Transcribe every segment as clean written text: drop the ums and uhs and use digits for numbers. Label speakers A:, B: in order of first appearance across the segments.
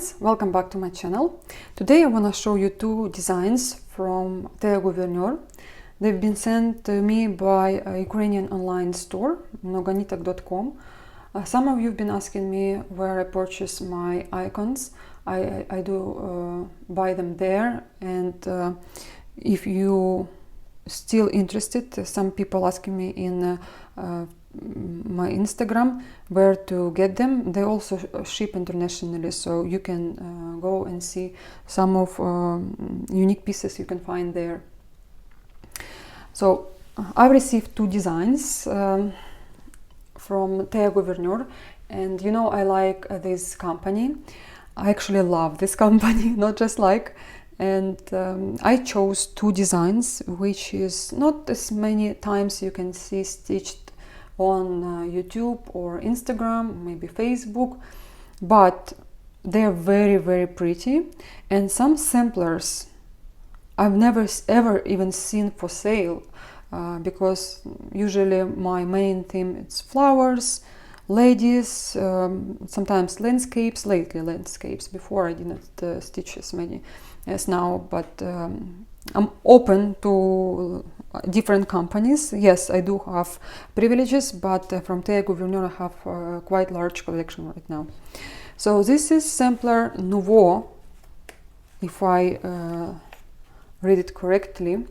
A: friends, welcome back to my channel. Today I want to show you two designs from Thea Gouverneur. They've been sent to me by a Ukrainian online store, mnoganitak.com. Some of you have been asking me where I purchase my icons. I do buy them there, and if you still interested, some people asking me in my Instagram where to get them. They also ship internationally, so you can go and see some of unique pieces you can find there. So I received two designs from Thea Gouverneur, and you know I like this company. I actually love this company, not just like. And I chose two designs, which is not as many times you can see stitched on YouTube or Instagram, maybe Facebook, but they're very, very pretty. And some samplers I've never ever even seen for sale, because usually my main theme is flowers, ladies, sometimes landscapes, lately landscapes. Before I didn't stitch as many as now, but I'm open to different companies. Yes, I do have privileges, but from Thea Gouverneur I have a quite large collection right now. So this is sampler Nouveau, if I read it correctly.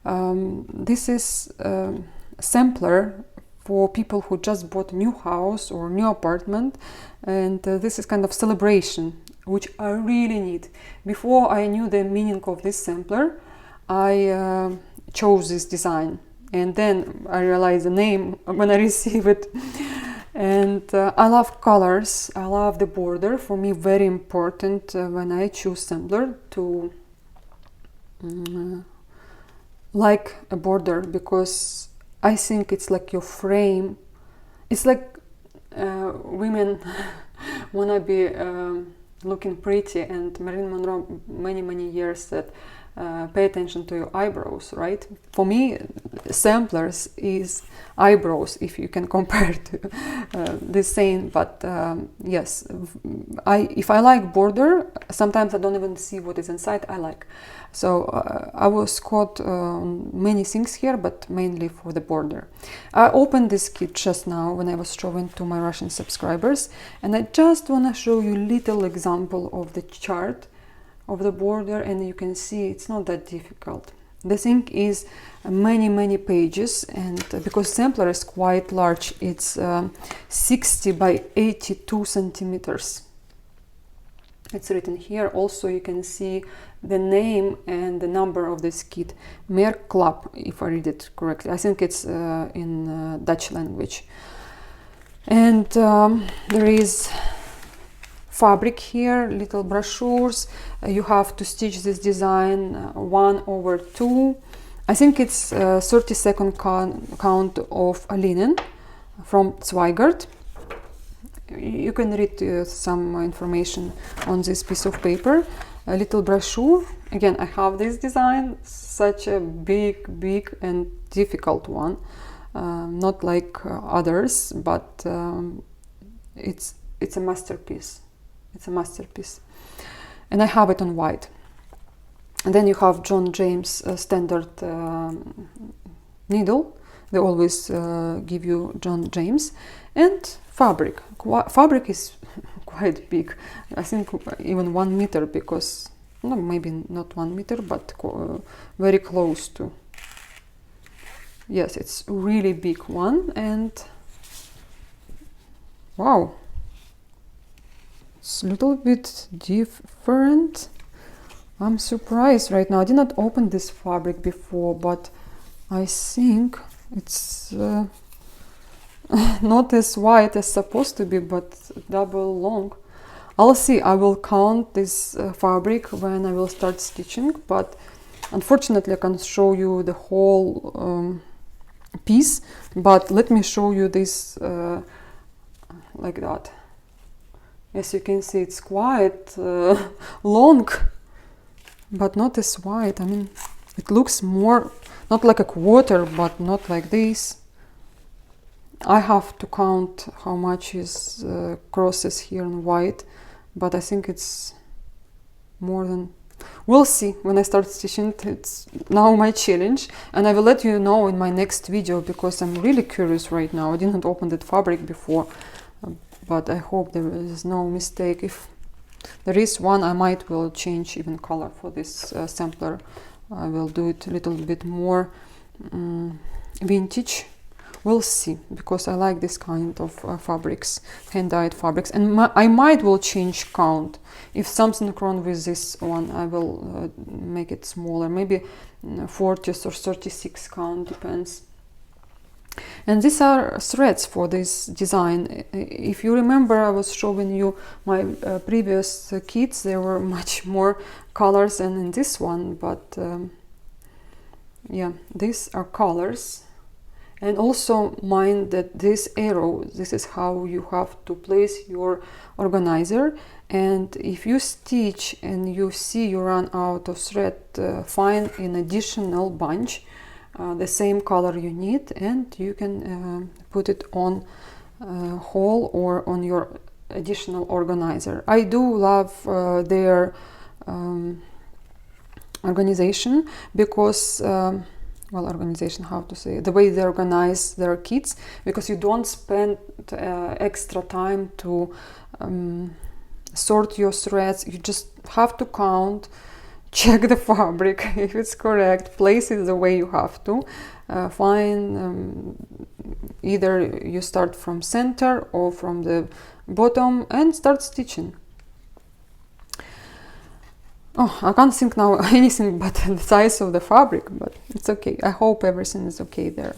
A: This is a sampler for people who just bought a new house or new apartment, and this is kind of celebration, which I really need. Before I knew the meaning of this sampler, I chose this design, and then I realized the name when I receive it. And I love colors, I love the border. For me, very important when I choose sampler to like a border, because I think it's like your frame. It's like women wanna be looking pretty, and Marilyn Monroe many years said pay attention to your eyebrows, right? For me, samplers is eyebrows, if you can compare to this saying. But yes, if I like border, sometimes I don't even see what is inside. I like. So I was caught on many things here, but mainly for the border. I opened this kit just now when I was showing to my Russian subscribers, and I just want to show you a little example of the chart of the border, and you can see it's not that difficult. The thing is many pages, and because sampler is quite large, it's 60 by 82 centimeters. It's written here. Also you can see the name and the number of this kit, Merklap, if I read it correctly. I think it's in Dutch language. And there is fabric here, little brochures. You have to stitch this design 1/2. I think it's 30-second count of linen from Zweigart. You can read some information on this piece of paper. A little brochure. Again, I have this design, such a big and difficult one, not like others, but it's a masterpiece. It's a masterpiece, and I have it on white. And then you have John James standard needle. They always give you John James. And fabric. Fabric is quite big. I think even 1 meter, because no, maybe not 1 meter, but very close to. Yes, it's really big one, and wow. It's a little bit different. I'm surprised right now. I did not open this fabric before, but I think it's not as wide as supposed to be, but double long. I'll see. I will count this fabric when I will start stitching, but unfortunately I can't show you the whole piece. But let me show you this like that. As you can see, it's quite long, but not as wide. I mean, it looks more, not like a quarter, but not like this. I have to count how much is crosses here in white, but I think it's more than, we'll see when I start stitching. It's now my challenge, and I will let you know in my next video, because I'm really curious right now. I didn't open that fabric before, but I hope there is no mistake. If there is one, I might will change even color for this sampler. I will do it a little bit more vintage. We'll see, because I like this kind of fabrics, hand-dyed fabrics, and I might will change count. If something wrong with this one, I will make it smaller, maybe 40 or 36 count, depends. And these are threads for this design. If you remember, I was showing you my previous kits. There were much more colors than in this one, but yeah, these are colors. And also mind that this arrow, this is how you have to place your organizer. And if you stitch and you see you run out of thread, find an additional bunch, the same color you need, and you can put it on hole or on your additional organizer. I do love their organization, because well, organization, how to say, the way they organize their kits, because you don't spend extra time to sort your threads. You just have to count, check the fabric if it's correct, place it the way you have to, find either you start from center or from the bottom and start stitching. Oh, I can't think now anything but the size of the fabric, but it's okay. I hope everything is okay there.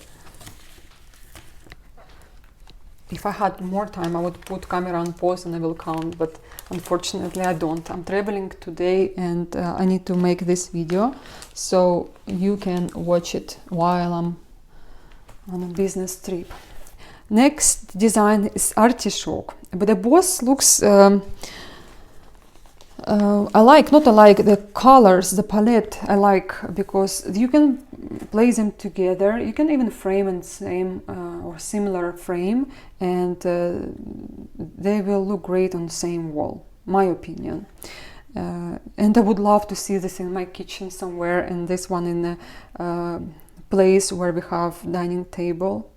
A: If I had more time, I would put camera on pause and I will count, but unfortunately I don't. I'm traveling today and I need to make this video, so you can watch it while I'm on a business trip. Next design is artichoke, but the boss looks alike, not alike, the colors, the palette I like, because you can place them together. You can even frame in same or similar frame, and they will look great on the same wall, my opinion. And I would love to see this in my kitchen somewhere, and this one in a place where we have dining table.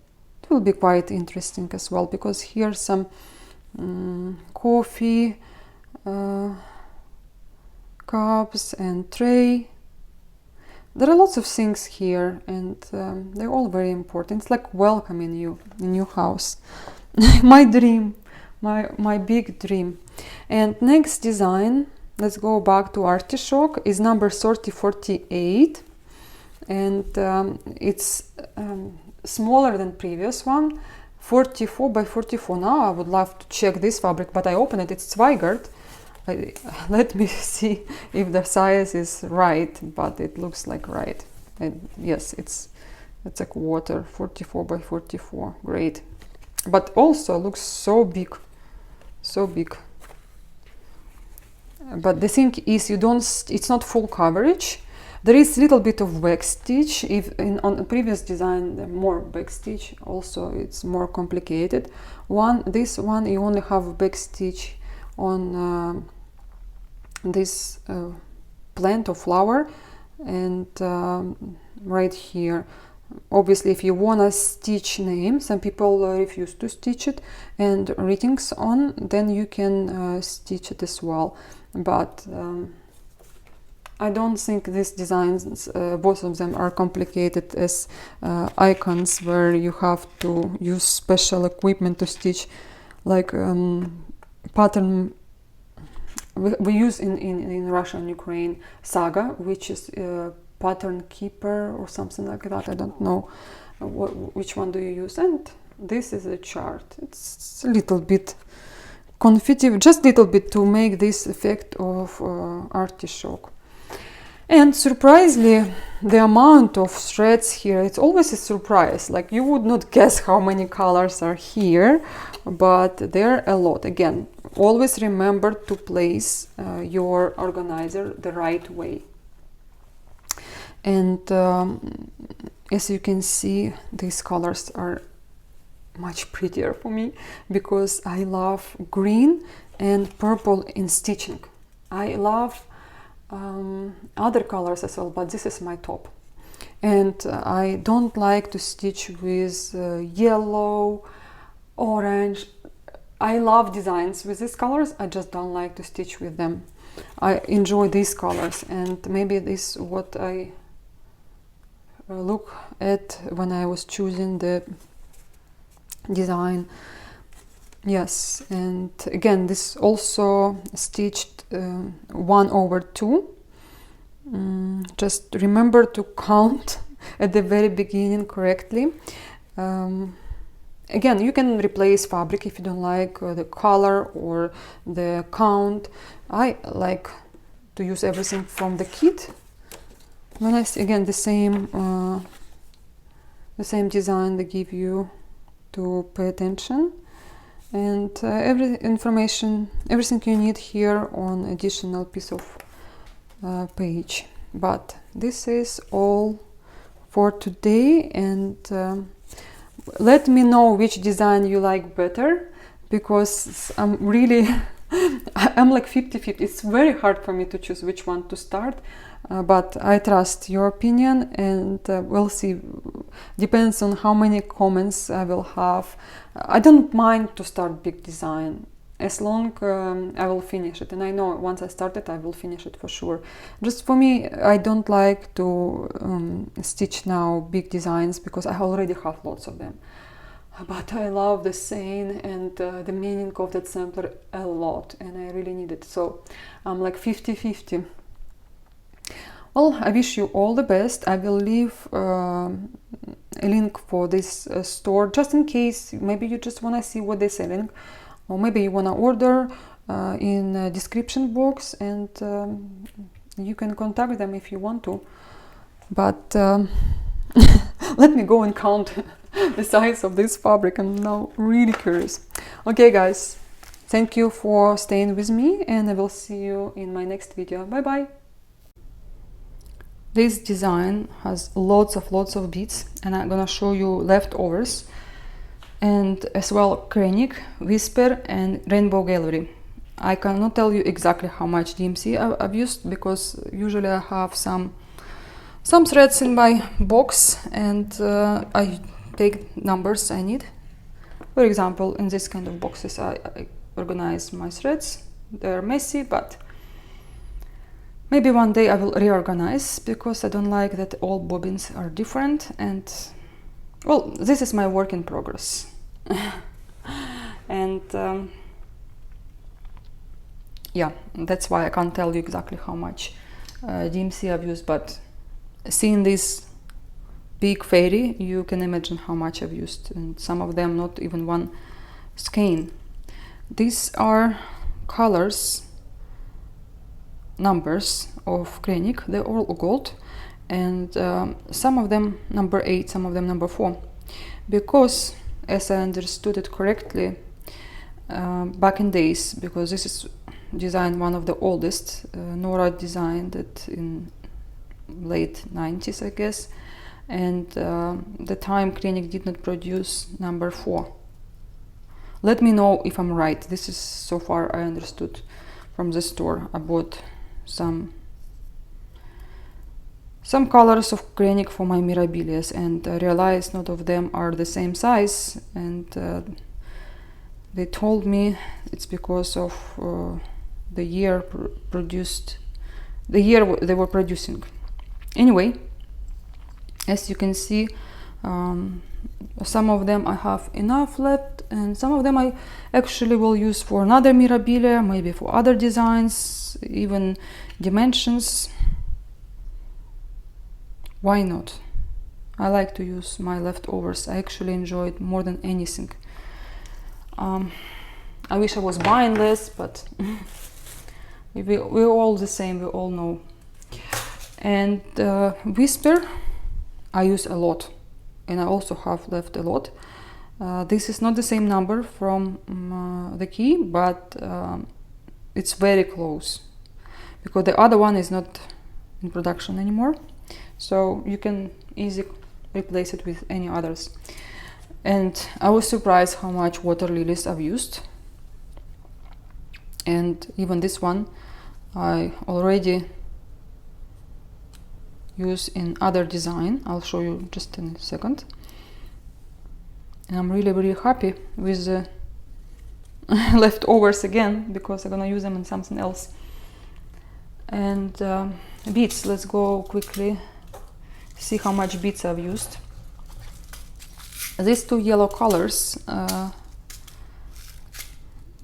A: It will be quite interesting as well, because here some coffee cups and tray. There are lots of things here, and they're all very important. It's like welcoming you in your house. My dream, my big dream. And next design, let's go back to artichoke, is number 3048, and it's smaller than previous one, 44 by 44. Now I would love to check this fabric, but I open it, it's Zweigart. Let me see if the size is right, but it looks like right. And yes, it's a quarter, 44 by 44. Great, but also looks so big, so big. But the thing is, you don't, it's not full coverage. There is a little bit of back stitch. If on the previous design, the more back stitch, also it's more complicated. This one you only have back stitch on this plant or flower, and right here. Obviously, if you want to stitch name, some people refuse to stitch it, and readings on, then you can stitch it as well. But I don't think these designs, both of them, are complicated as icons where you have to use special equipment to stitch, like pattern we use in Russia and Ukraine, Saga, which is pattern keeper or something like that. I don't know which one do you use. And this is a chart. It's a little bit confetti, just a little bit to make this effect of artichoke. And surprisingly, the amount of threads here, it's always a surprise. Like, you would not guess how many colors are here, but there are a lot. Again, always remember to place your organizer the right way. And as you can see, these colors are much prettier for me because I love green and purple in stitching. I love other colors as well, but this is my top. And I don't like to stitch with yellow, orange. I love designs with these colors, I just don't like to stitch with them. I enjoy these colors, and maybe this is what I look at when I was choosing the design. Yes, and again, this also stitched 1/2. Just remember to count at the very beginning correctly. Again, you can replace fabric if you don't like the color or the count. I like to use everything from the kit. When I see, again, the same design they give you to pay attention, and everything you need here on additional piece of page. But this is all for today, and let me know which design you like better, because I'm really I'm like 50-50. It's very hard for me to choose which one to start, but I trust your opinion, and we'll see. Depends on how many comments I will have. I don't mind to start big design as long I will finish it, and I know once I start it I will finish it for sure. Just for me, I don't like to stitch now big designs because I already have lots of them, but I love the saying and the meaning of that sampler a lot, and I really need it, so I'm like 50-50. Well, I wish you all the best. I will leave a link for this store just in case maybe you just want to see what they're selling, or maybe you want to order in the description box, and you can contact them if you want to. But let me go and count the size of this fabric. I'm now really curious. Okay guys, thank you for staying with me, and I will see you in my next video. Bye bye. This design has lots of beads, and I'm gonna show you leftovers, and as well Kreinik, Whisper and Rainbow Gallery. I cannot tell you exactly how much DMC I've used, because usually I have some threads in my box, and I take numbers I need. For example, in this kind of boxes I organize my threads. They're messy, but maybe one day I will reorganize, because I don't like that all bobbins are different, and well, this is my work in progress. And yeah, that's why I can't tell you exactly how much DMC I've used, but seeing this big fairy, you can imagine how much I've used, and some of them not even one skein. These are colors, numbers of Kreinik. They're all gold, and some of them number 8, some of them number 4, because as I understood it correctly, back in days, because this is design one of the oldest, Nora designed it in late 90s, I guess, and the time Kreinik did not produce number 4. Let me know if I'm right. This is so far I understood from the store. I bought some colors of Kreinik for my Mirabilis, and I realized not of them are the same size, and they told me it's because of the year they were producing. Anyway, as you can see, some of them I have enough left, and some of them I actually will use for another Mirabilia, maybe for other designs, even dimensions. Why not? I like to use my leftovers. I actually enjoy it more than anything. I wish I was buying less, but we're all the same, we all know. And Whisper I use a lot, and I also have left a lot. This is not the same number from the key, but it's very close, because the other one is not in production anymore, so you can easily replace it with any others. And I was surprised how much water lilies I've used. And even this one I already use in other design. I'll show you just in a second. And I'm really, really happy with the leftovers again, because I'm gonna use them in something else. And beads, let's go quickly see how much beads I've used. These two yellow colors, I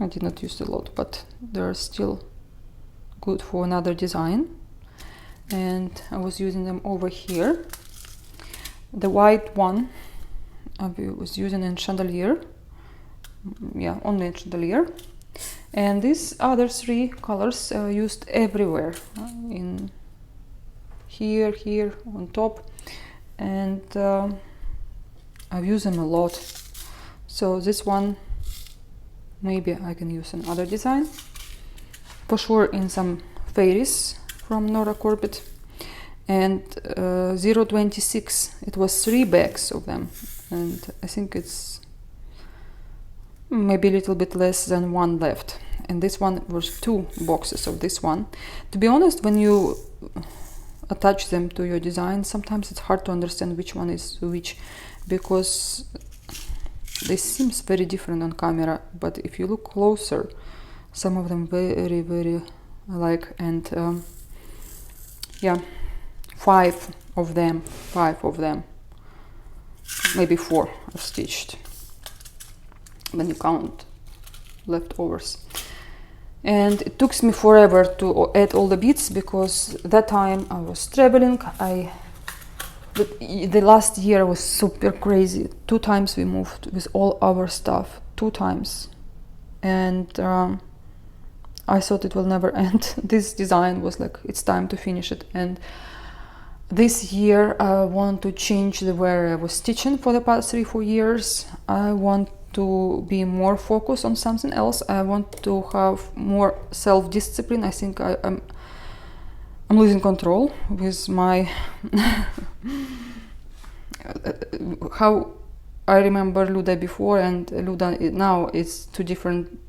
A: did not use a lot, but they're still good for another design. And I was using them over here. The white one I was using in chandelier, yeah, only in chandelier. And these other three colors are used everywhere, in here, here, on top, and I've used them a lot. So this one maybe I can use in other design, for sure in some fairies from Nora Corbett. And 0.26, it was 3 bags of them, and I think it's maybe a little bit less than 1 left. And this one was 2 boxes of this one. To be honest, when you attach them to your design, sometimes it's hard to understand which one is which, because they seem very different on camera, but if you look closer, some of them very, very alike. And yeah, 5 of them, maybe 4 are stitched when you count leftovers. And it took me forever to add all the beads, because that time I was traveling. The last year was super crazy. 2 times we moved with all our stuff, 2 times, and I thought it will never end. This design was like, it's time to finish it. And this year I want to change the way I was stitching for the past 3-4 years. I want to be more focused on something else. I want to have more self-discipline. I think I'm losing control with my how I remember Luda before and Luda now is 2 different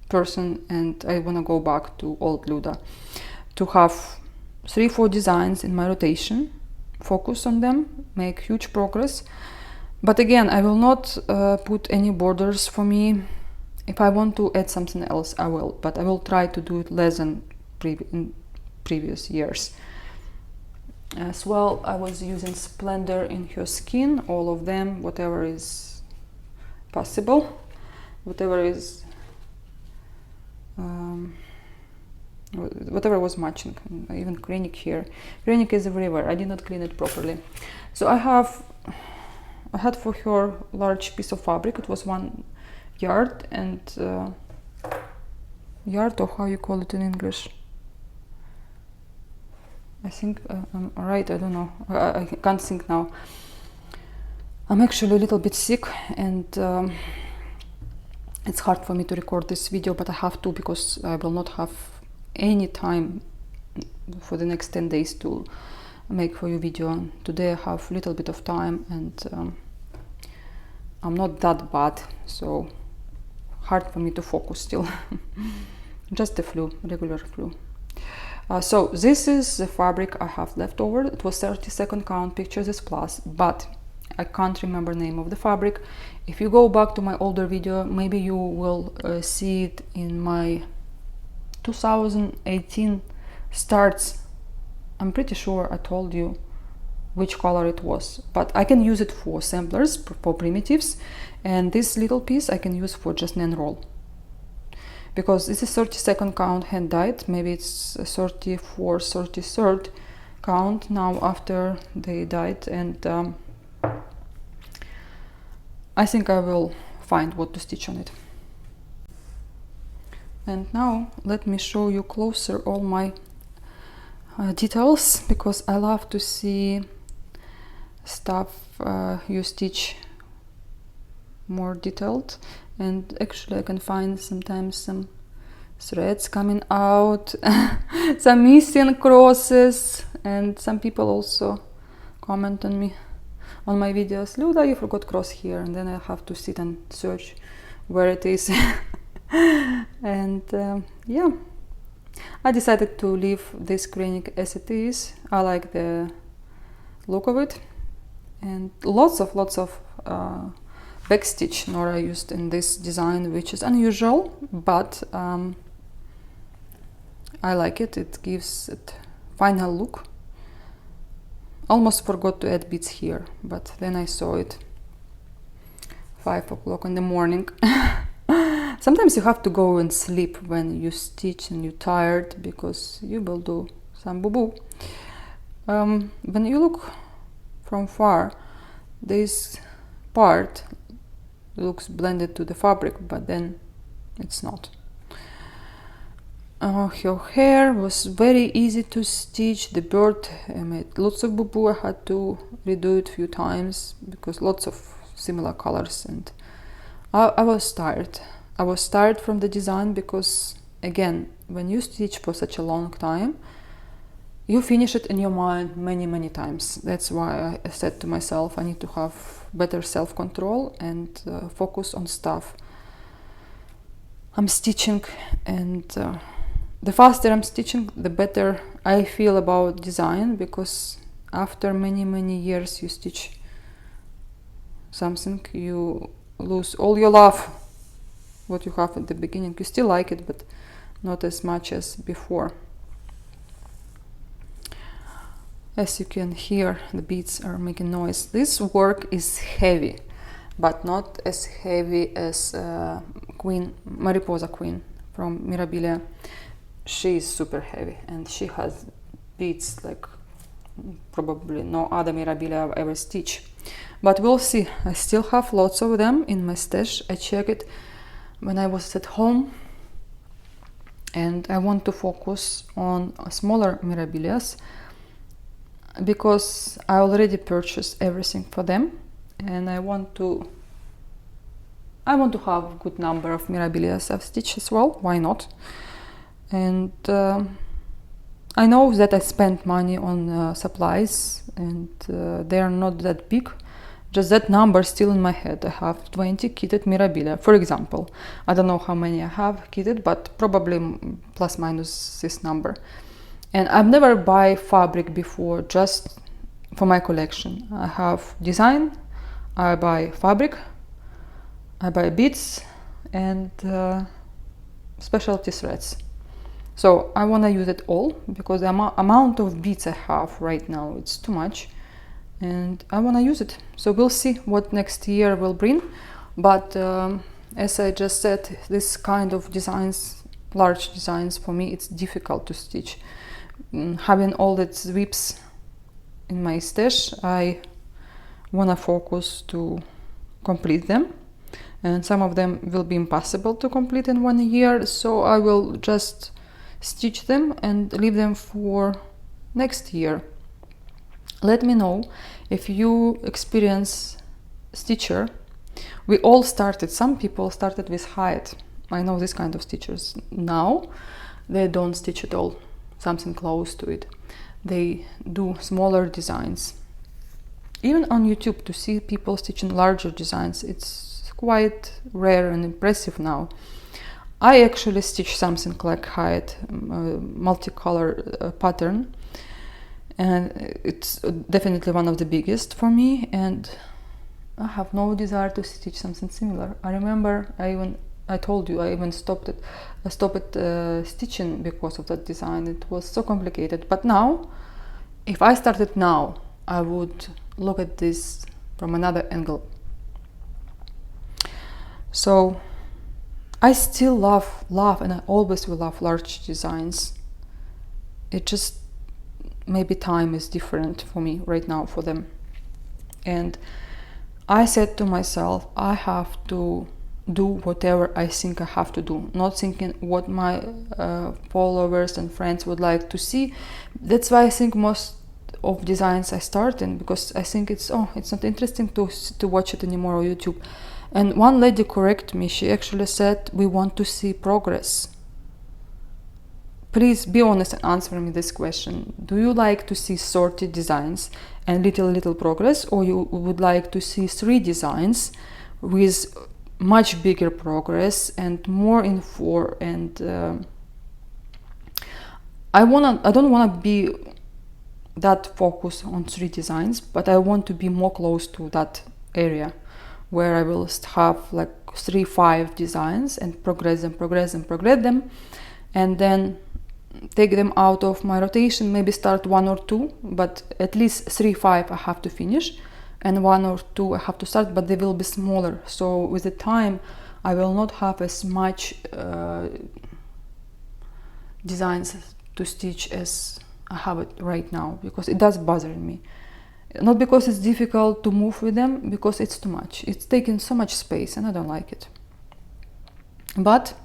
A: person, and I want to go back to old Luda, to have 3-4 designs in my rotation, focus on them, make huge progress. But again, I will not put any borders for me. If I want to add something else, I will, but I will try to do it less than in previous years. As well, I was using Splendor in Her Skin, all of them, whatever is possible, whatever is whatever was matching, even Krenik here. Krenik is everywhere. I did not clean it properly. So I had for her large piece of fabric. It was 1 yard, and yard, or how you call it in English. I think I'm right, I don't know. I can't think now. I'm actually a little bit sick, and it's hard for me to record this video, but I have to, because I will not have any time for the next 10 days to make for you video. Today I have a little bit of time, and I'm not that bad, so hard for me to focus still. Just the flu, regular flu. So this is the fabric I have left over. It was 32nd count, pictures is plus, but I can't remember the name of the fabric. If you go back to my older video, maybe you will see it in my 2018 starts. I'm pretty sure I told you which color it was, but I can use it for samplers, for primitives, and this little piece I can use for just an roll, because this is 32nd count hand dyed. Maybe it's 34th, 33rd count now after they dyed, and I think I will find what to stitch on it. And now let me show you closer all my details, because I love to see stuff you stitch more detailed. And actually I can find sometimes some threads coming out, some missing crosses, and some people also comment on me on my videos, Luda, you forgot crosshair, and then I have to sit and search where it is. And yeah, I decided to leave this Kreinik as it is. I like the look of it, and lots of backstitch Nora used in this design, which is unusual, but I like it. It gives it final look. Almost forgot to add beads here, but then I saw it 5 o'clock in the morning. Sometimes you have to go and sleep when you stitch and you're tired, because you will do some boo-boo. When you look from far, this part looks blended to the fabric, but then it's not. Her hair was very easy to stitch. The bird made lots of boo-boo. I had to redo it a few times because lots of similar colors, and I was tired. I was tired from the design because, again, when you stitch for such a long time, you finish it in your mind many times. That's why I said to myself, I need to have better self-control and focus on stuff I'm stitching, and the faster I'm stitching, the better I feel about design, because after many years you stitch something, you lose all your love what you have at the beginning. You still like it, but not as much as before. As you can hear, the beads are making noise. This work is heavy, but not as heavy as Mariposa Queen from Mirabilia. She is super heavy, and she has beads like probably no other Mirabilia I've ever stitched. But we'll see. I still have lots of them in my stash. I checked it when I was at home, and I want to focus on smaller Mirabilias because I already purchased everything for them, and I want to have a good number of Mirabilias I've stitched as well. Why not? And I know that I spent money on supplies, and they are not that big. Just that number still in my head. I have 20 kitted Mirabilia, for example. I don't know how many I have kitted, but probably plus minus this number. And I've never buy fabric before, just for my collection. I have design, I buy fabric, I buy beads, and specialty threads. So I want to use it all, because the amount of beads I have right now, it's too much, and I want to use it. So we'll see what next year will bring. But as I just said, this kind of designs, large designs, for me it's difficult to stitch. Having all that sweeps in my stash, I want to focus to complete them, and some of them will be impossible to complete in 1 year, so I will just stitch them and leave them for next year. Let me know if you experience stitcher. We all started, some people started with Hyatt. I know this kind of stitchers. Now they don't stitch at all, something close to it. They do smaller designs. Even on YouTube, to see people stitching larger designs, it's quite rare and impressive now. I actually stitch something like Hyatt, multicolor pattern, and it's definitely one of the biggest for me, and I have no desire to stitch something similar. I remember I told you I even stopped stitching because of that design. It was so complicated. But now, if I started now, I would look at this from another angle. So I still love, and I always will love large designs. It just, maybe time is different for me right now for them. And I said to myself, I have to do whatever I think I have to do, not thinking what my followers and friends would like to see. That's why I think most of designs I start in, because I think it's not interesting to watch it anymore on YouTube. And one lady corrected me. She actually said, we want to see progress. please be honest and answer me this question. Do you like to see sorted designs and little progress, or you would like to see 3 designs with much bigger progress and more info? And I don't want to be that focused on 3 designs, but I want to be more close to that area where I will have like 3-5 designs and progress them, and then take them out of my rotation, maybe start 1 or 2, but at least 3-5 I have to finish, and 1 or 2 I have to start, but they will be smaller. So with the time I will not have as much designs to stitch as I have it right now, because it does bother me. Not because it's difficult to move with them, because it's too much. It's taking so much space and I don't like it. But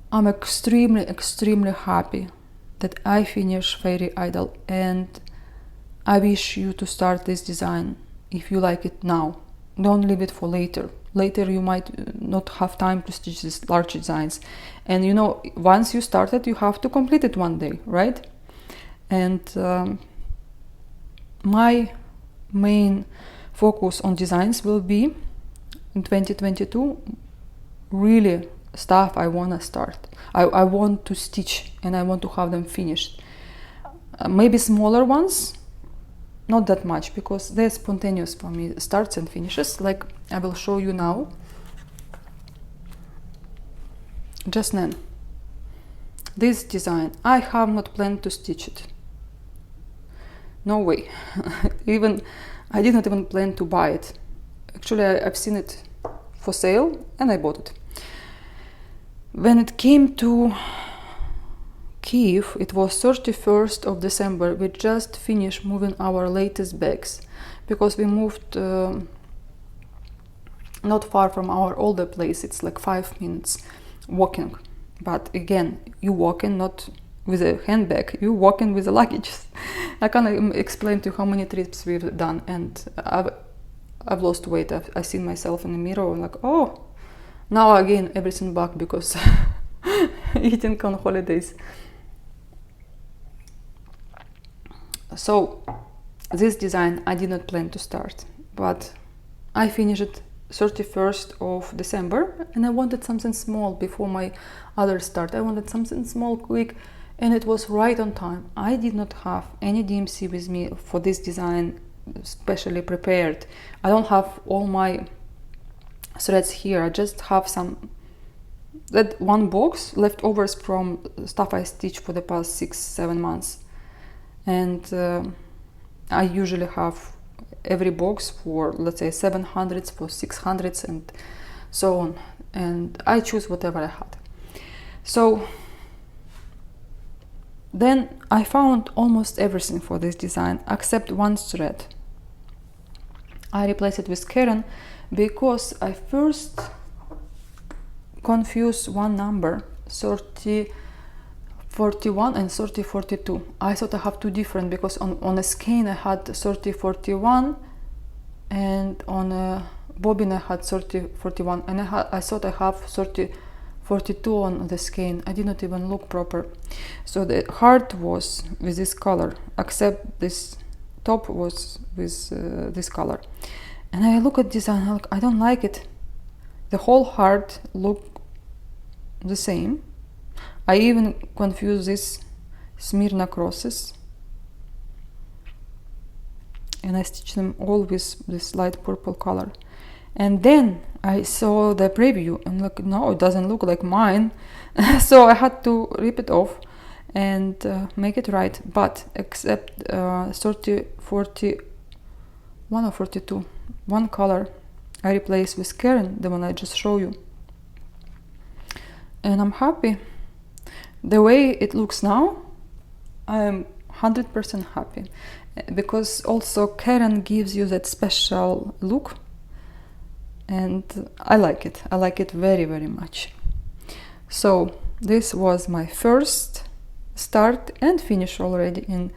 A: I'm extremely happy that I finished Fairy Idol, and I wish you to start this design if you like it now. Don't leave it for later. Later you might not have time to stitch these large designs. And you know, once you start it, you have to complete it one day, right? And my main focus on designs will be in 2022 really stuff I want to start. I want to stitch and I want to have them finished. Maybe smaller ones, not that much, because they're spontaneous for me, starts and finishes, like I will show you now. Just then, this design, I have not planned to stitch it. No way. I did not even plan to buy it. Actually, I've seen it for sale and I bought it. When it came to Kiev, it was 31st of December. We just finished moving our latest bags, because we moved not far from our older place. It's like 5 minutes walking. But again, you walking not with a handbag, you walking with a luggage. I can't explain to you how many trips we've done, and I've lost weight. I've seen myself in the mirror and like, oh, now again everything back because eating on holidays. So this design I did not plan to start, but I finished it 31st of December, and I wanted something small before my other start. I wanted something small, quick, and it was right on time. I did not have any DMC with me for this design specially prepared. I don't have all my threads here. I just have that one box leftovers from stuff I stitched for the past 6-7 months, and I usually have every box for, let's say, 700s, for 600s, and so on, and I choose whatever I had. So then I found almost everything for this design except one thread. I replaced it with Karen because I first confused one number, 3041 and 3042. I thought I have two different, because on a skein I had 3041 and on a bobbin I had 3041, and I thought I have 3042 on the skein. I did not even look proper. So the heart was with this color, except this top was with this color. And I look at this and I don't like it. The whole heart look the same. I even confuse this Smyrna crosses, and I stitch them all with this light purple color. And then I saw the preview and like, no, it doesn't look like mine. So I had to rip it off and make it right. But except 30, 41 or 42, one color I replaced with Karen, the one I just showed you. And I'm happy. The way it looks now, I am 100% happy, because also Karen gives you that special look, and I like it. I like it very, very much. So this was my first start and finish already in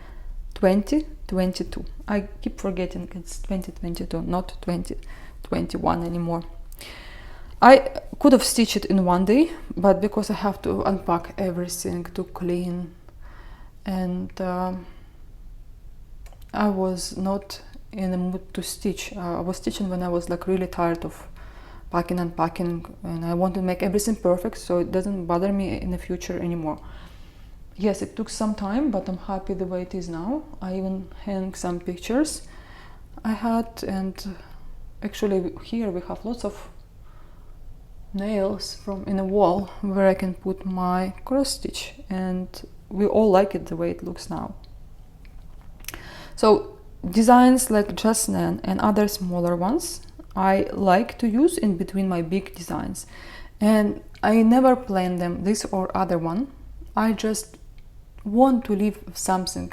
A: 2022. I keep forgetting it's 2022, not 2021 anymore. I could have stitched it in one day, but because I have to unpack everything to clean, and I was not in the mood to stitch. I was stitching when I was like really tired of packing and packing, and I want to make everything perfect so it doesn't bother me in the future anymore. Yes, it took some time, but I'm happy the way it is now. I even hang some pictures I had, and actually here we have lots of nails from in a wall where I can put my cross stitch, and we all like it the way it looks now. So designs like Just Nan and other smaller ones I like to use in between my big designs, and I never plan them, this or other one. I just want to leave something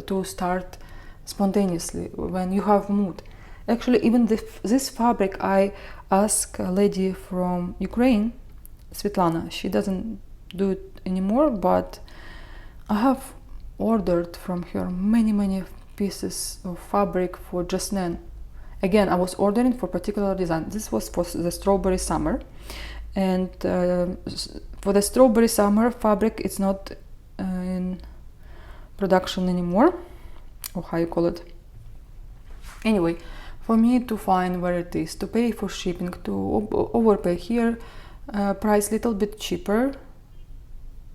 A: to start spontaneously when you have mood. Actually, even this fabric, I asked a lady from Ukraine, Svetlana. She doesn't do it anymore, but I have ordered from her many pieces of fabric for Just Nan. Again, I was ordering for particular design. This was for the strawberry summer, and for the strawberry summer fabric, it's not in production anymore, or how you call it. Anyway, for me to find where it is, to pay for shipping, to overpay here, price little bit cheaper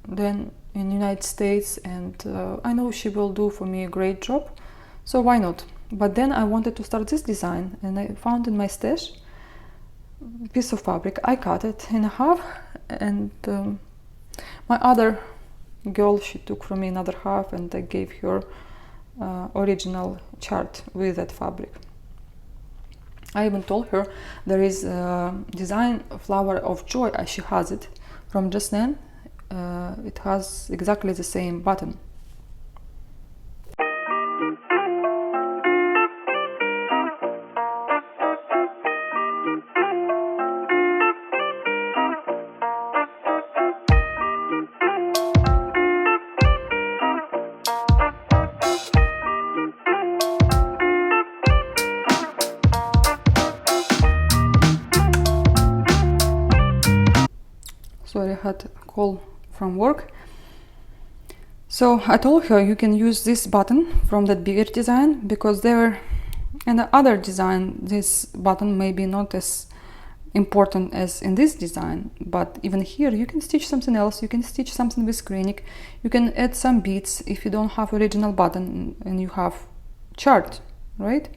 A: than in United States, and I know she will do for me a great job, so why not? But then I wanted to start this design, and I found in my stash a piece of fabric. I cut it in half, and my other girl, she took from me another half, and I gave her original chart with that fabric. I even told her there is a design Flower of Joy, as she has it from Just Nan. It has exactly the same button. Sorry, I had a call from work. So I told her you can use this button from that bigger design, because there in the other design this button may be not as important as in this design, but even here you can stitch something else. You can stitch something with Kreinik, you can add some beads if you don't have original button and you have chart, right?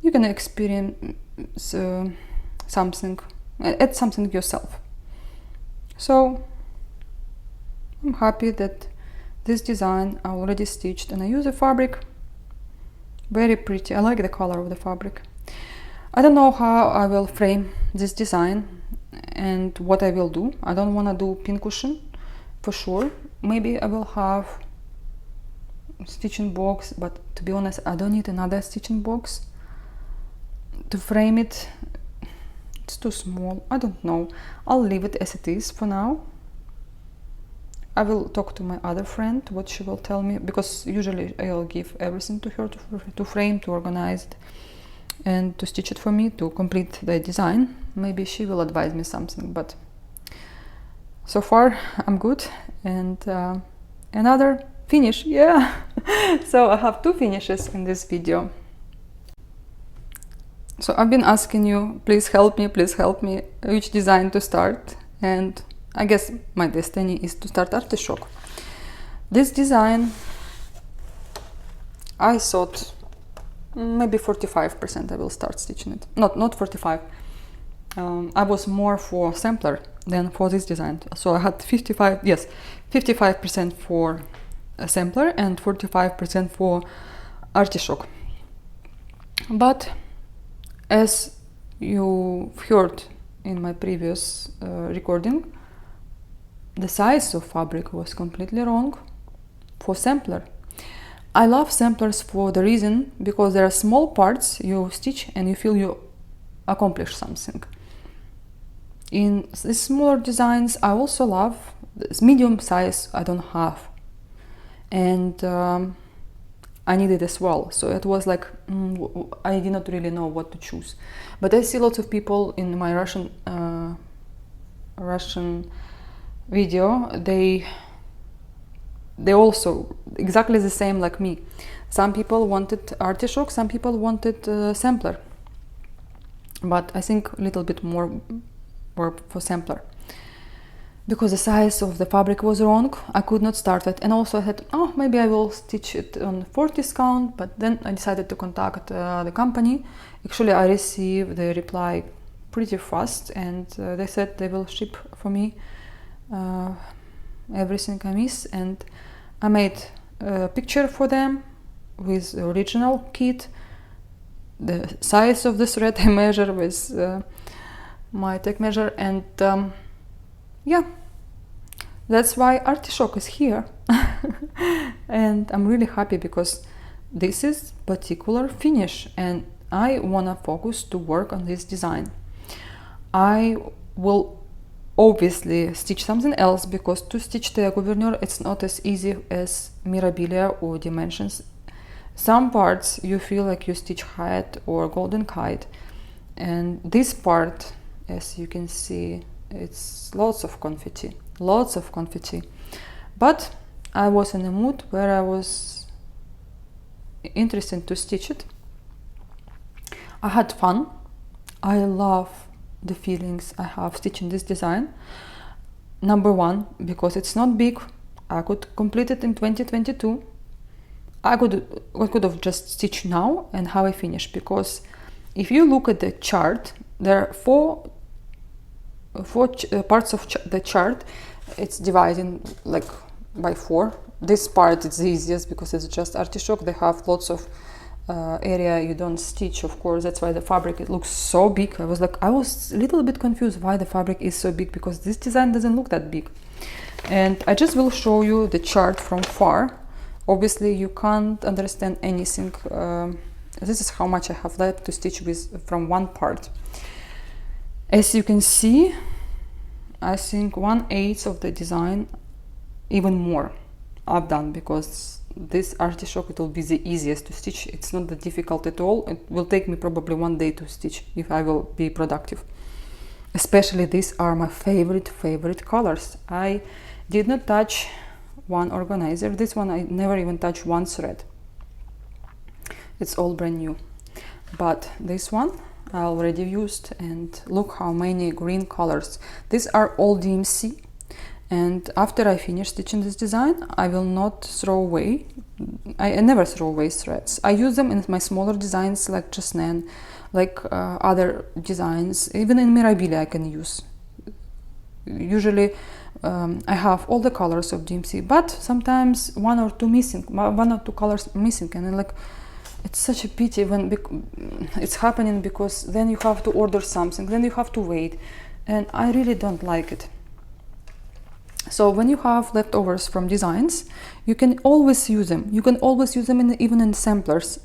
A: You can experience something, add something yourself. So I'm happy that this design I already stitched, and I use the fabric, very pretty. I like the color of the fabric. I don't know how I will frame this design and what I will do. I don't want to do pincushion for sure. Maybe I will have stitching box, but to be honest, I don't need another stitching box to frame it. It's too small. I don't know. I'll leave it as it is for now. I will talk to my other friend what she will tell me, because usually I'll give everything to her to frame, to organize it, and to stitch it for me, to complete the design. Maybe she will advise me something, but so far I'm good. And another finish, yeah. So I have two finishes in this video. So I've been asking you, please help me which design to start, and I guess my destiny is to start artichoke. This design, I thought maybe 45% I will start stitching it. Not 45. I was more for sampler than for this design. So I had 55% for a sampler and 45% for artichoke. But as you heard in my previous recording, the size of fabric was completely wrong for sampler. I love samplers for the reason because there are small parts you stitch and you feel you accomplish something. In the smaller designs I also love this medium size I don't have, and
B: I needed as well. So it was like I did not really know what to choose. But I see lots of people in my Russian video. They also exactly the same like me. Some people wanted artichoke, some people wanted sampler. But I think a little bit more were for sampler. Because the size of the fabric was wrong, I could not start it. And also I had, maybe I will stitch it on 40th count, but then I decided to contact the company. Actually, I received the reply pretty fast, and they said they will ship for me everything I miss. And I made a picture for them with the original kit. The size of the thread I measure with my tape measure, and yeah, that's why artichoke is here. And I'm really happy because this is particular finish, and I wanna focus to work on this design. I will obviously stitch something else, because to stitch the Gouverneur it's not as easy as Mirabilia or Dimensions. Some parts you feel like you stitch Hyatt or Golden Kite, and this part, as you can see, it's lots of confetti. But I was in a mood where I was interested to stitch it. I had fun. I love the feelings I have stitching this design. Number one, because it's not big. I could complete it in 2022. I could have just stitched now and how I finish, because if you look at the chart, there are four parts of the chart. It's divided like by 4. This part is the easiest because it's just artichoke. They have lots of area you don't stitch, of course. That's why the fabric, it looks so big. I was a little bit confused why the fabric is so big, because this design doesn't look that big. And I just will show you the chart from far. Obviously you can't understand anything. This is how much I have left to stitch with from one part. As you can see, I think 1/8 of the design, even more, I've done, because this artichoke, it will be the easiest to stitch. It's not that difficult at all. It will take me probably 1 day to stitch if I will be productive. Especially these are my favorite colors. I did not touch one organizer. This one I never even touched one thread. It's all brand new. But this one I already used, and look how many green colors. These are all DMC, and after I finish stitching this design, I will not throw away. I never throw away threads. I use them in my smaller designs like Jasnan, like other designs. Even in Mirabilia I can use. Usually I have all the colors of DMC, but sometimes one or two colors missing, and like, it's such a pity when it's happening, because then you have to order something, then you have to wait, and I really don't like it. So when you have leftovers from designs, you can always use them. You can always use them even in samplers.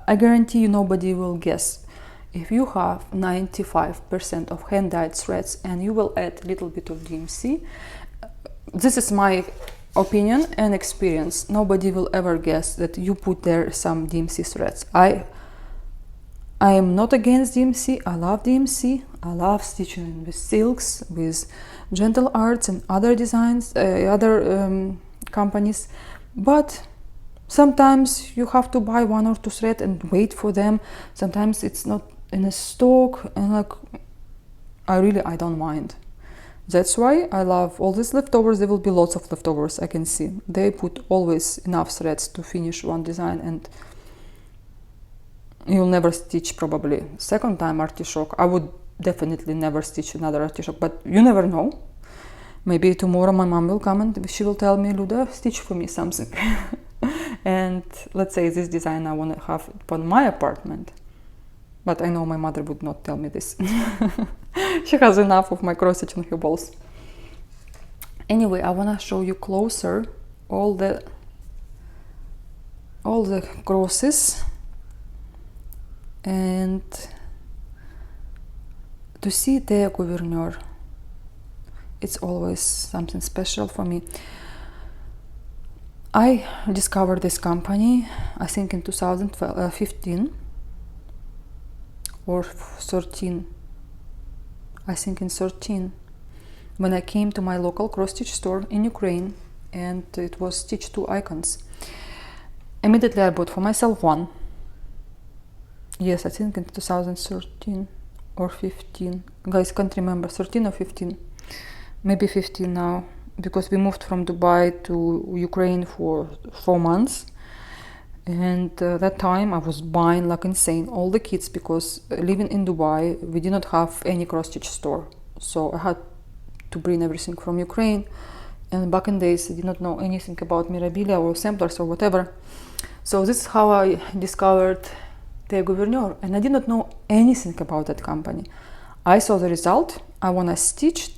B: I guarantee you nobody will guess. If you have 95% of hand-dyed threads and you will add a little bit of DMC, this is my opinion and experience, nobody will ever guess that you put there some DMC threads. I am not against DMC. I love DMC. I love stitching with silks, with Gentle Arts and other designs, other companies, but sometimes you have to buy 1 or 2 threads and wait for them. Sometimes it's not in a stock, and like, I don't mind. That's why I love all these leftovers. There will be lots of leftovers, I can see. They put always enough threads to finish one design, and you'll never stitch probably second time artichoke. I would definitely never stitch another artichoke, but you never know. Maybe tomorrow my mom will come and she will tell me, Luda, stitch for me something. And let's say this design I want to have upon my apartment. But I know my mother would not tell me this. She has enough of my cross stitch on her balls. Anyway, I want to show you closer all the crosses, and to see the Gouverneur, it's always something special for me. I discovered this company, I think in 2015 or 13. I think in 13, when I came to my local cross-stitch store in Ukraine, and it was Stitch 2 Icons. Immediately I bought for myself one. Yes, I think in 2013 or 15. Guys, can't remember, 13 or 15. Maybe 15 now, because we moved from Dubai to Ukraine for 4 months. And that time I was buying like insane all the kits, because living in Dubai we did not have any cross-stitch store, so I had to bring everything from Ukraine. And back in days I did not know anything about Mirabilia or samplers or whatever, so this is how I discovered the Gouverneur, and I did not know anything about that company. I saw the result, I wanna stitch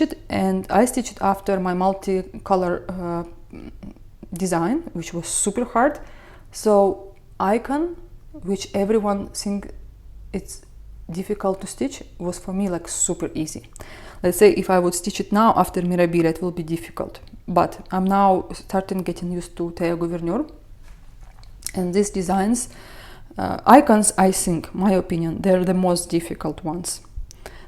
B: it, and I stitched it after my multicolor design, which was super hard. So Icon, which everyone think it's difficult to stitch, was for me like super easy. Let's say if I would stitch it now after Mirabilia, it will be difficult, but I'm now starting getting used to Théa Gouverneur. And these designs, Icons, I think, my opinion, they're the most difficult ones.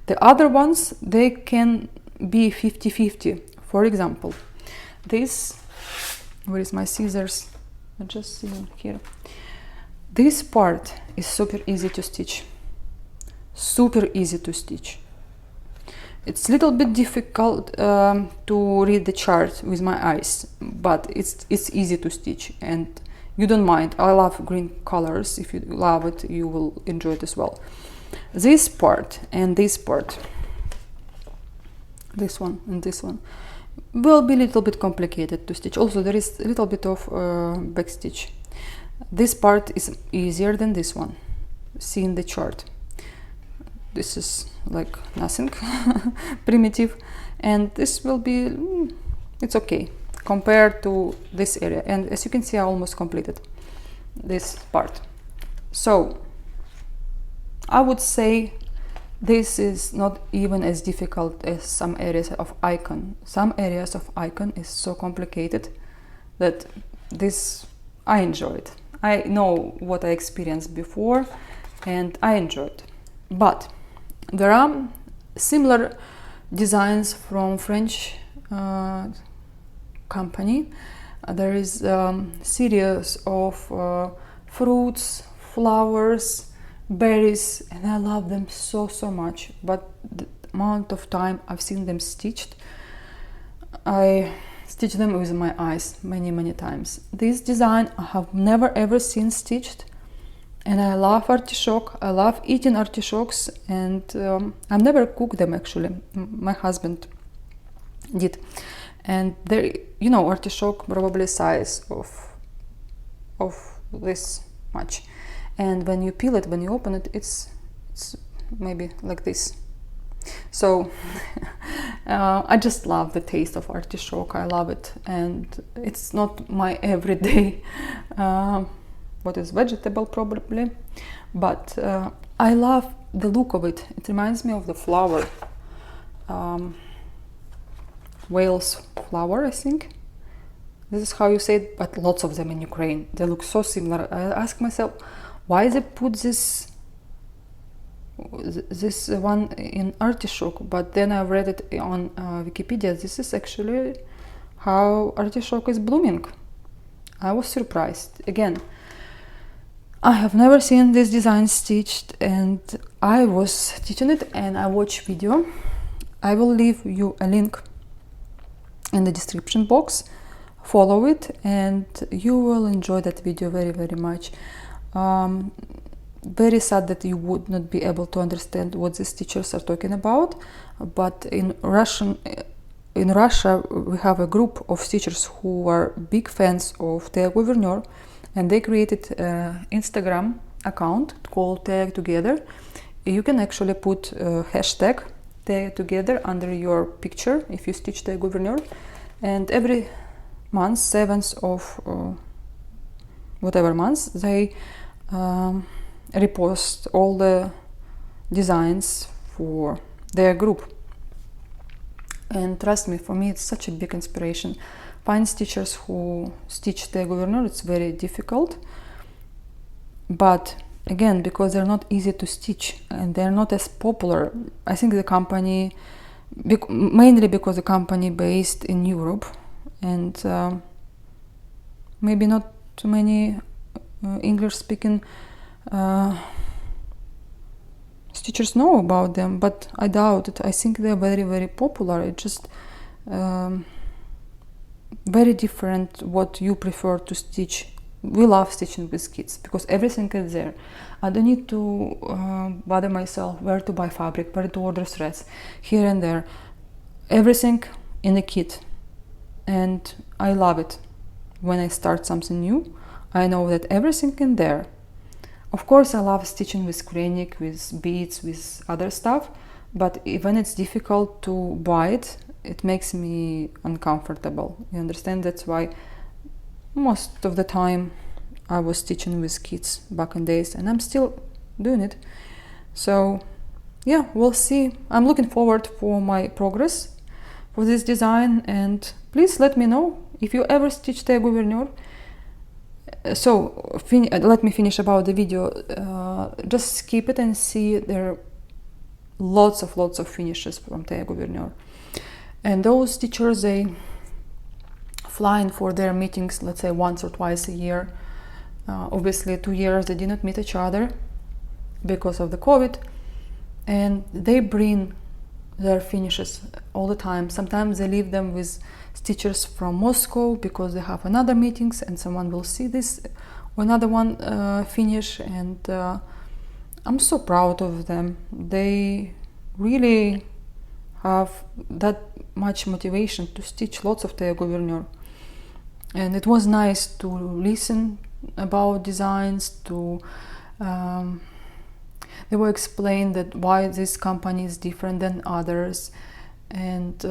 B: The other ones, they can be 50-50. For example, this, where is my scissors? I just see them here. This part is super easy to stitch. Super easy to stitch. It's a little bit difficult to read the chart with my eyes, but it's easy to stitch, and you don't mind. I love green colors. If you love it, you will enjoy it as well. This part and this part, this one and this one, will be a little bit complicated to stitch. Also, there is a little bit of back stitch. This part is easier than this one. See in the chart. This is like nothing primitive, and this will be, it's okay compared to this area. And as you can see, I almost completed this part. So I would say this is not even as difficult as some areas of Icon. Some areas of Icon is so complicated that this I enjoyed. I know what I experienced before, and I enjoyed. But there are similar designs from French company. There is series of fruits, flowers, berries, and I love them so much, but the amount of time I've seen them stitched, I stitch them with my eyes many times. This design I have never ever seen stitched, and I love artichoke. I love eating artichokes, and I've never cooked them actually. My husband did, and they, you know, artichoke probably size of this much, and when you peel it, when you open it, it's maybe like this. So I just love the taste of artichoke. I love it, and it's not my everyday what is vegetable probably, but I love the look of it. It reminds me of the flower, Wales flower, I think. This is how you say it, but lots of them in Ukraine. They look so similar. I ask myself, why they put this one in artichoke, but then I read it on Wikipedia. This is actually how artichoke is blooming. I was surprised. Again, I have never seen this design stitched, and I was stitching it and I watched video. I will leave you a link in the description box. Follow it and you will enjoy that video very much. Very sad that you would not be able to understand what these teachers are talking about, but in Russia we have a group of teachers who are big fans of Théa Gouverneur, and they created an Instagram account called Théa Together. You can actually put hashtag Théa Together under your picture if you stitch Théa Gouverneur, and every month, 7th of whatever month, they repost all the designs for their group. And trust me, for me it's such a big inspiration. Find stitchers who stitch Thea Gouverneur, it's very difficult, but again, because they're not easy to stitch and they're not as popular, I think the company, mainly because the company based in Europe, and maybe not too many English speaking stitchers know about them, but I doubt it. I think they're very, very popular. It's just very different what you prefer to stitch. We love stitching with kids because everything is there. I don't need to bother myself where to buy fabric, where to order threads, here and there. Everything in a kit, and I love it. When I start something new, I know that everything in there. Of course, I love stitching with Kreinik, with beads, with other stuff, but when it's difficult to buy it, it makes me uncomfortable. You understand? That's why most of the time I was stitching with kids back in days, and I'm still doing it. So yeah, we'll see. I'm looking forward for my progress for this design, and please let me know if you ever stitch Thea Gouverneur. So let me finish about the video. Just skip it and see there are lots of finishes from Thea Gouverneur. And those teachers, they fly in for their meetings, let's say once or twice a year. Obviously 2 years they did not meet each other because of the COVID, and they bring their finishes all the time. Sometimes they leave them with stitchers from Moscow because they have another meetings and someone will see this or another one finish, and I'm so proud of them. They really have that much motivation to stitch lots of Thea Gouverneur, and it was nice to listen about designs, to they will explain that why this company is different than others, and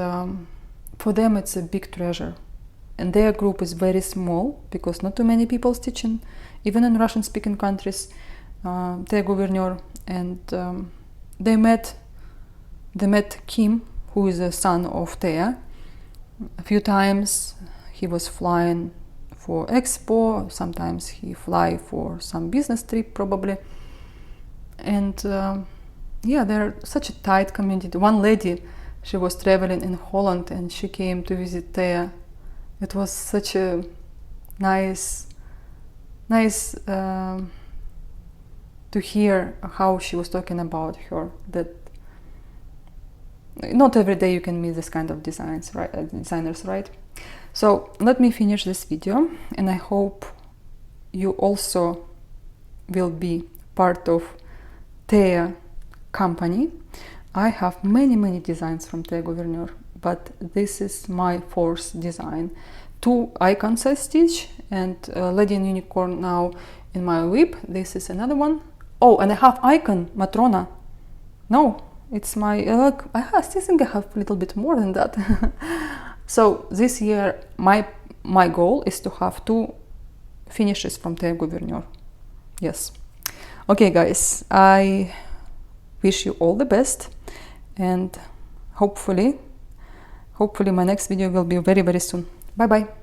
B: for them it's a big treasure. And their group is very small because not too many people stitching, even in Russian speaking countries, Thea Gouverneur. And they met Kim, who is a son of Thea, a few times. He was flying for expo, sometimes he fly for some business trip probably. And yeah, they're such a tight community. One lady, she was traveling in Holland and she came to visit Thea. It was such a nice to hear how she was talking about her, that not every day you can meet this kind of designers, right? So let me finish this video, and I hope you also will be part of Thea company. I have many designs from Thea Gouverneur, but this is my 4th design. 2 icons I stitch, and Lady and Unicorn now in my whip. This is another one. Oh, and I have icon Matrona. No, it's my I still think I have a little bit more than that. So this year my goal is to have 2 finishes from Thea Gouverneur. Yes. Okay guys, I wish you all the best, and hopefully my next video will be very soon. Bye bye.